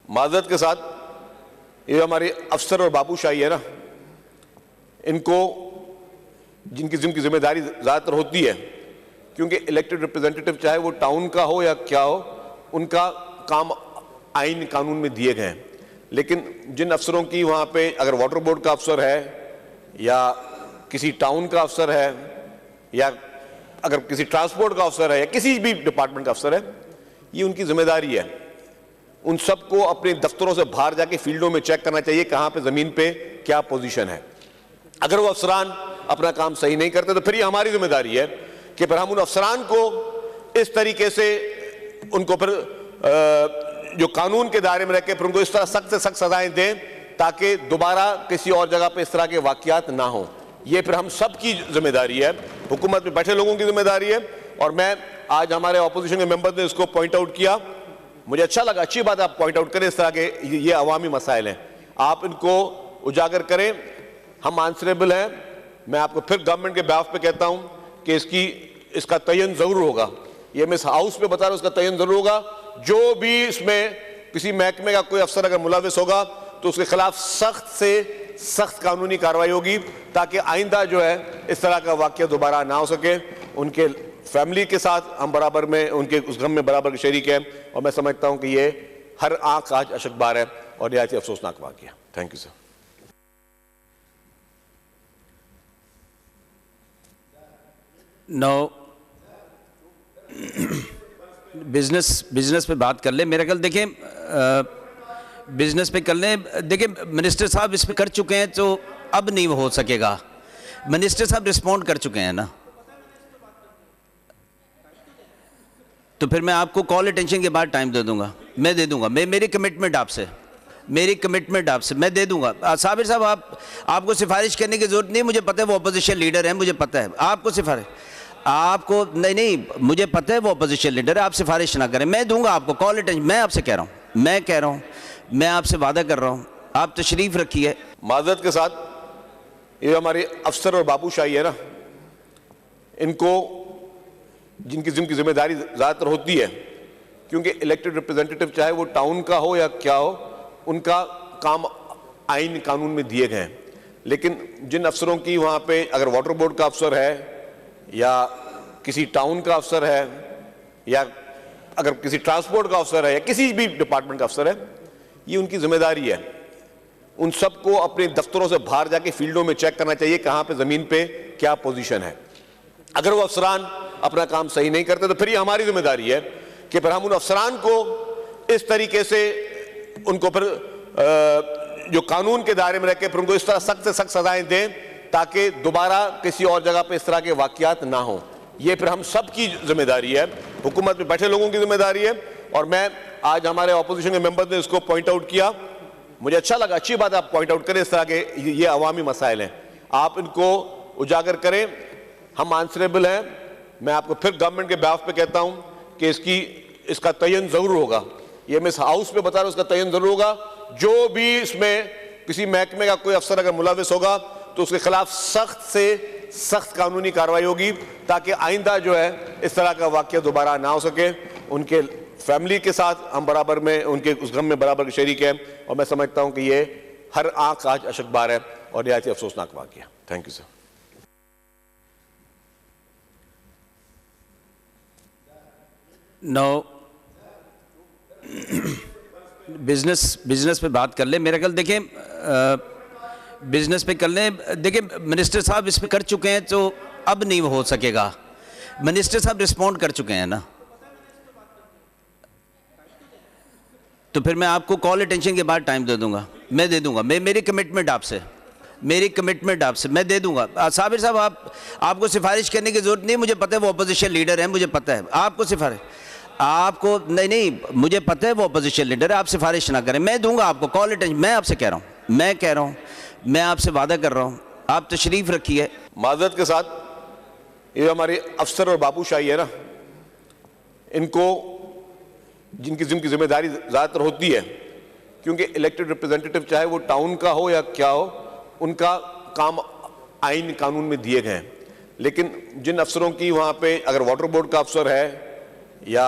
माजरत के साथ ये हमारे अफसर और बाबूशाही है ना, इनको जिनकी जिम्मेदारी ज़्यादातर होती है, क्योंकि इलेक्टेड रिप्रेजेंटेटिव चाहे वो टाउन का हो या क्या हो, उनका काम आइन कानून में दिए गए हैं। लेकिन जिन अफसरों की वहाँ पे अगर वाटर बोर्ड का अफसर है या किसी टाउन का अफसर है या अगर किसी ट्रांसपोर्ट का अफसर है या किसी भी डिपार्टमेंट का अफसर है, ये उनकी जिम्मेदारी है। उन सबको अपने दफ्तरों से बाहर जाके फील्डों में चेक करना चाहिए कहाँ पे ज़मीन पे क्या पोजीशन है। अगर वो अफसरान अपना काम सही नहीं करते तो फिर ये हमारी जिम्मेदारी है कि फिर हम उन अफसरान को इस तरीके से उनको फिर जो कानून के दायरे में रख के फिर उनको इस तरह सख्त से सख्त सजाएं दें ताकि दोबारा किसी और जगह पे इस तरह के वाकयात ना हो। ये फिर हम सब की जिम्मेदारी है, हुकूमत में बैठे लोगों की जिम्मेदारी है। और मैं आज हमारे ऑपोजिशन के मेंबर्स ने इसको पॉइंट आउट किया, मुझे अच्छा लगा, अच्छी बात आप पॉइंट आउट करें। इस तरह के ये अवामी मसाइल हैं, आप इनको उजागर करें। हम आंसरेबल हैं। मैं आपको फिर गवर्नमेंट के बिहाफ पे कहता हूं कि इसका तयन जरूर होगा। ये मैं इस हाउस पे बता रहा हूं, इसका तयन जरूर होगा। जो भी इसमें किसी महकमे का कोई अफसर अगर मुलविस होगा तो उसके खिलाफ सख्त से सख्त कानूनी कार्रवाई होगी ताकि आइंदा जो है इस तरह का वाकया दोबारा ना हो सके। उनके फैमिली के साथ हम बराबर में उनके उस गम में बराबर के शरीक हैं और मैं समझता हूं कि ये हर आंख आज अशकबार है और निहायत अफसोसनाक वाकया। Thank you sir. No business पे बात कर ले। मेरा ख्याल देखें बिजनेस पे कर लें। देखिए मिनिस्टर साहब इस पे कर चुके हैं तो अब नहीं हो सकेगा। मिनिस्टर साहब रिस्पॉन्ड कर चुके हैं ना, तो फिर मैं आपको कॉल अटेंशन के बाद टाइम दे दूंगा। मैं दे दूंगा, मेरी कमिटमेंट आपसे मैं दे दूंगा। साबिर साहब आपको सिफारिश करने की जरूरत नहीं, मुझे पता है वो अपोजिशन लीडर हैं, मुझे पता है। आपको नहीं मुझे पता है वो अपोजिशन लीडर है, आप सिफारिश ना करें, मैं दूंगा आपको कॉल अटेंशन। मैं आपसे कह रहा हूँ, मैं आपसे वादा कर रहा हूँ, आप तशरीफ रखिए। माजरत के साथ ये हमारे अफसर और बाबूशाही है ना, इनको जिनकी जिम्मेदारी ज़्यादातर होती है, क्योंकि इलेक्टेड रिप्रेजेंटेटिव चाहे वो टाउन का हो या क्या हो, उनका काम आइन कानून में दिए गए हैं। लेकिन जिन अफसरों की वहाँ पे अगर वाटर बोर्ड का अफसर है या किसी टाउन का अफसर है या अगर किसी ट्रांसपोर्ट का अफसर है या किसी भी डिपार्टमेंट का अफसर है, ये उनकी जिम्मेदारी है। उन सबको अपने दफ्तरों से बाहर जाके फील्डों में चेक करना चाहिए कहाँ पे ज़मीन पे क्या पोजीशन है। अगर वो अफसरान अपना काम सही नहीं करते तो फिर ये हमारी जिम्मेदारी है कि फिर हम उन अफसरान को इस तरीके से उनको फिर जो कानून के दायरे में रख के फिर उनको इस तरह सख्त से सख्त सजाएं दें ताकि दोबारा किसी और जगह पे इस तरह के वाकयात ना हो। ये फिर हम सब की जिम्मेदारी है, हुकूमत में बैठे लोगों की जिम्मेदारी है। और मैं आज हमारे ऑपोजिशन के मेंबर्स ने इसको पॉइंट आउट किया, मुझे अच्छा लगा, अच्छी बात आप पॉइंट आउट करें। इस तरह के ये अवामी मसाइल हैं, आप इनको उजागर करें। हम आंसरेबल हैं। मैं आपको फिर गवर्नमेंट के बिहाफ पे कहता हूं कि इसका तयन जरूर होगा। ये मैं इस हाउस पे बता रहा हूं, इसका तयन जरूर होगा। जो भी इसमें किसी महकमे का कोई अफसर अगर मुलविस होगा तो उसके खिलाफ सख्त से सख्त कानूनी कार्रवाई होगी ताकि आइंदा जो है इस तरह का वाकया दोबारा ना हो सके। उनके फैमिली के साथ हम बराबर में उनके उस गम में बराबर के शरीक हैं और मैं समझता हूं कि ये हर आंख आज अशकबार है और निहायत अफसोसनाक वाकया। Thank you sir. No business पे बात कर ले। मेरा ख्याल देखें बिजनेस पे कर लें। देखिए मिनिस्टर साहब इस पे कर चुके हैं तो अब नहीं हो सकेगा। मिनिस्टर साहब रिस्पॉन्ड कर चुके हैं ना, तो फिर मैं आपको कॉल अटेंशन के बाद टाइम दे दूंगा। मैं दे दूंगा, मेरी कमिटमेंट आपसे मैं दे दूंगा। साबिर साहब आपको सिफारिश करने की जरूरत नहीं, मुझे पता है वो अपोजिशन लीडर हैं, मुझे पता है। आपको नहीं मुझे पता है वो अपोजिशन लीडर है, आप सिफारिश ना करें, मैं दूंगा आपको कॉल अटेंशन। मैं आपसे कह रहा हूँ, मैं आपसे वादा कर रहा हूँ, आप तशरीफ रखिए। माजरत के साथ ये हमारे अफसर और बाबूशाही है ना, इनको जिनकी जिम्मेदारी ज़्यादातर होती है, क्योंकि इलेक्टेड रिप्रेजेंटेटिव चाहे वो टाउन का हो या क्या हो, उनका काम आइन कानून में दिए गए हैं। लेकिन जिन अफसरों की वहाँ पे अगर वाटर बोर्ड का अफसर है या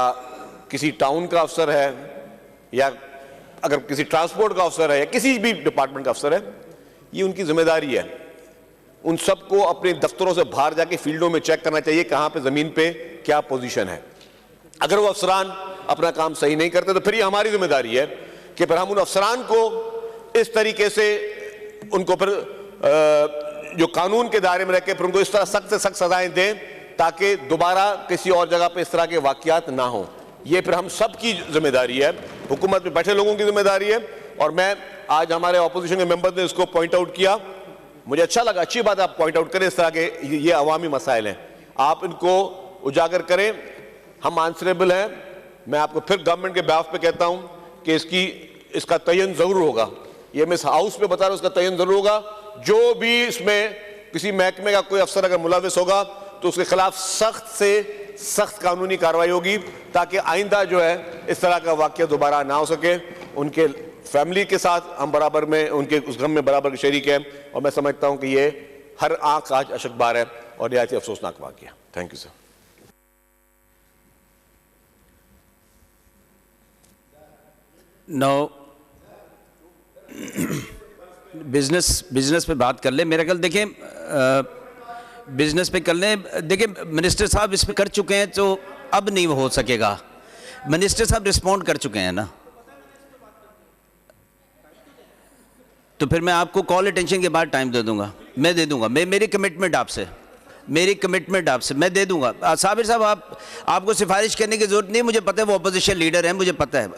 किसी टाउन का अफसर है या अगर किसी ट्रांसपोर्ट का अफसर है या किसी भी डिपार्टमेंट का अफसर है, ये उनकी जिम्मेदारी है। उन सबको अपने दफ्तरों से बाहर जाके फील्डों में चेक करना चाहिए कहां पे जमीन पे क्या पोजीशन है। अगर वो अफसरान अपना काम सही नहीं करते तो फिर ये हमारी जिम्मेदारी है कि फिर हम उन अफसरान को इस तरीके से उनको फिर जो कानून के दायरे में रह के फिर उनको इस तरह सख्त से सख्त सजाएं दें ताकि दोबारा किसी और जगह पे इस तरह के वाकयात ना हो। ये फिर हम सब की जिम्मेदारी है, हुकूमत में बैठे लोगों की जिम्मेदारी है। और मैं आज हमारे ऑपोजिशन के मेंबर ने इसको पॉइंट आउट किया, मुझे अच्छा लगा, अच्छी बात आप पॉइंट आउट करें। इस तरह के ये अवामी मसाइल हैं, आप इनको उजागर करें। हम आंसरेबल हैं। मैं आपको फिर गवर्नमेंट के बिहाफ पे कहता हूं कि इसका तयन जरूर होगा। ये मैं इस हाउस पे बता रहा हूं, इसका तयन जरूर होगा। जो भी इसमें किसी महकमे का कोई अफसर अगर मुलविस होगा तो उसके खिलाफ सख्त से सख्त कानूनी कार्रवाई होगी ताकि आइंदा जो है इस तरह का वाकया दोबारा ना हो सके। उनके फैमिली के साथ हम बराबर में उनके उस गम में बराबर के शरीक हैं और मैं समझता हूं कि ये हर आंख आज अशकबार है और निहायत ही अफसोसनाक वाकया। Thank you sir. No business पे बात कर ले। मेरा ख्याल देखें बिजनेस पे कर लें। देखिए मिनिस्टर साहब इस पे कर चुके हैं तो अब नहीं हो सकेगा। मिनिस्टर साहब रिस्पॉन्ड कर चुके हैं ना, तो फिर मैं आपको कॉल अटेंशन के बाद टाइम दे दूंगा। मैं दे दूंगा, मेरी कमिटमेंट आपसे मैं दे दूंगा। साबिर साहब आपको सिफारिश करने की जरूरत नहीं, मुझे पता है वो अपोजिशन लीडर है, मुझे पता है।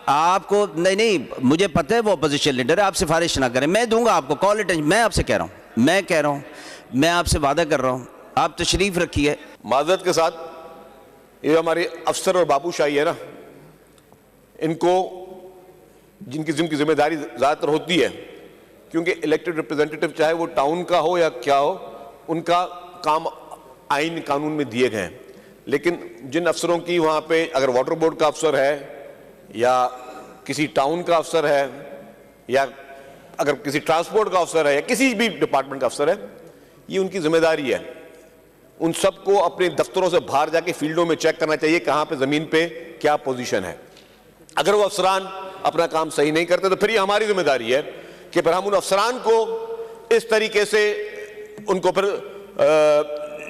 आपको नहीं मुझे पता है वो अपोजिशन लीडर है, आप सिफारिश ना करें, मैं दूंगा आपको कॉल अटेंशन। मैं आपसे कह रहा हूँ, मैं आपसे वादा कर रहा हूँ, आप तशरीफ रखिए। माजरत के साथ ये हमारे अफसर और बाबूशाही है ना, इनको जिनकी जिम्मेदारी ज़्यादातर होती है, क्योंकि इलेक्टेड रिप्रेजेंटेटिव चाहे वो टाउन का हो या क्या हो, उनका काम आइन कानून में दिए गए हैं। लेकिन जिन अफसरों की वहाँ पे अगर वाटर बोर्ड का अफसर है या किसी टाउन का अफसर है या अगर किसी ट्रांसपोर्ट का अफसर है या किसी भी डिपार्टमेंट का अफसर है, ये उनकी जिम्मेदारी है। उन सबको अपने दफ्तरों से बाहर जाके फील्डों में चेक करना चाहिए कहां पे जमीन पे क्या पोजीशन है। अगर वो अफसरान अपना काम सही नहीं करते तो फिर ये हमारी जिम्मेदारी है कि फिर हम उन अफसरान को इस तरीके से उनको फिर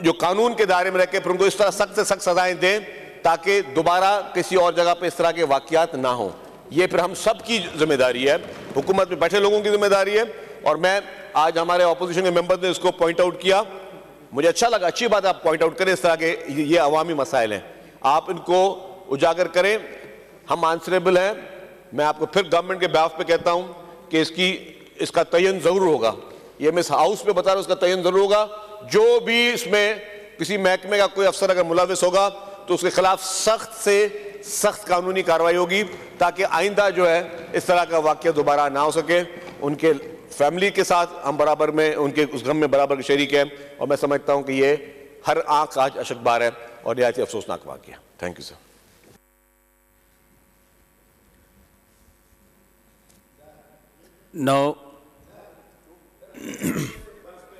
जो कानून के दायरे में रह के फिर उनको इस तरह सख्त से सख्त सजाएं दें ताकि दोबारा किसी और जगह पे इस तरह के वाकयात ना हो। ये फिर हम सब की जिम्मेदारी है, हुकूमत में बैठे लोगों की जिम्मेदारी है। और मैं आज हमारे ऑपोजिशन के मेंबर ने इसको पॉइंट आउट किया, मुझे अच्छा लगा, अच्छी बात आप पॉइंट आउट करें। इस तरह के ये अवामी मसाइल हैं, आप इनको उजागर करें। हम आंसरेबल हैं। मैं आपको फिर गवर्नमेंट के बिहाफ पे कहता हूं कि इसका तयन जरूर होगा। ये मैं इस हाउस पे बता रहा हूं, इसका तयन जरूर होगा। जो भी इसमें किसी महकमे का कोई अफसर अगर मुलविस होगा तो उसके खिलाफ सख्त से सख्त कानूनी कार्रवाई होगी ताकि आइंदा जो है इस तरह का वाकया दोबारा ना हो सके। उनके फैमिली के साथ हम बराबर में उनके उस गम में बराबर के शरीक हैं और मैं समझता हूं कि ये हर आंख आज अशकबार है और निहायत ही अफसोसनाक वाकया। Thank you sir. No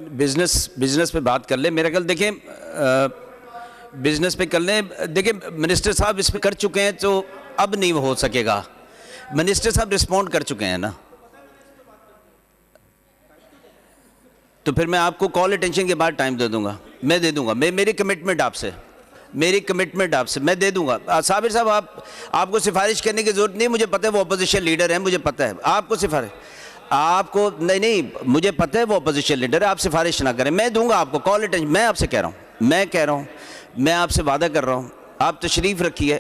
business पे बात कर ले। मेरा ख्याल देखें बिजनेस पे कर लें। देखिए मिनिस्टर साहब इस पे कर चुके हैं तो अब नहीं हो सकेगा। मिनिस्टर साहब रिस्पॉन्ड कर चुके हैं ना, तो फिर मैं आपको कॉल अटेंशन के बाद टाइम दे दूंगा। मैं दे दूंगा, मेरी कमिटमेंट आपसे मैं दे दूंगा। साबिर साहब आपको सिफारिश करने की जरूरत नहीं, मुझे पता है वो अपोजिशन लीडर है, मुझे पता है। आपको नहीं मुझे पता है वो अपोजिशन लीडर है, आप सिफारिश ना करें, मैं दूंगा आपको कॉल अटेंशन। मैं आपसे कह रहा हूँ, मैं आपसे वादा कर रहा हूँ, आप तशरीफ रखिए।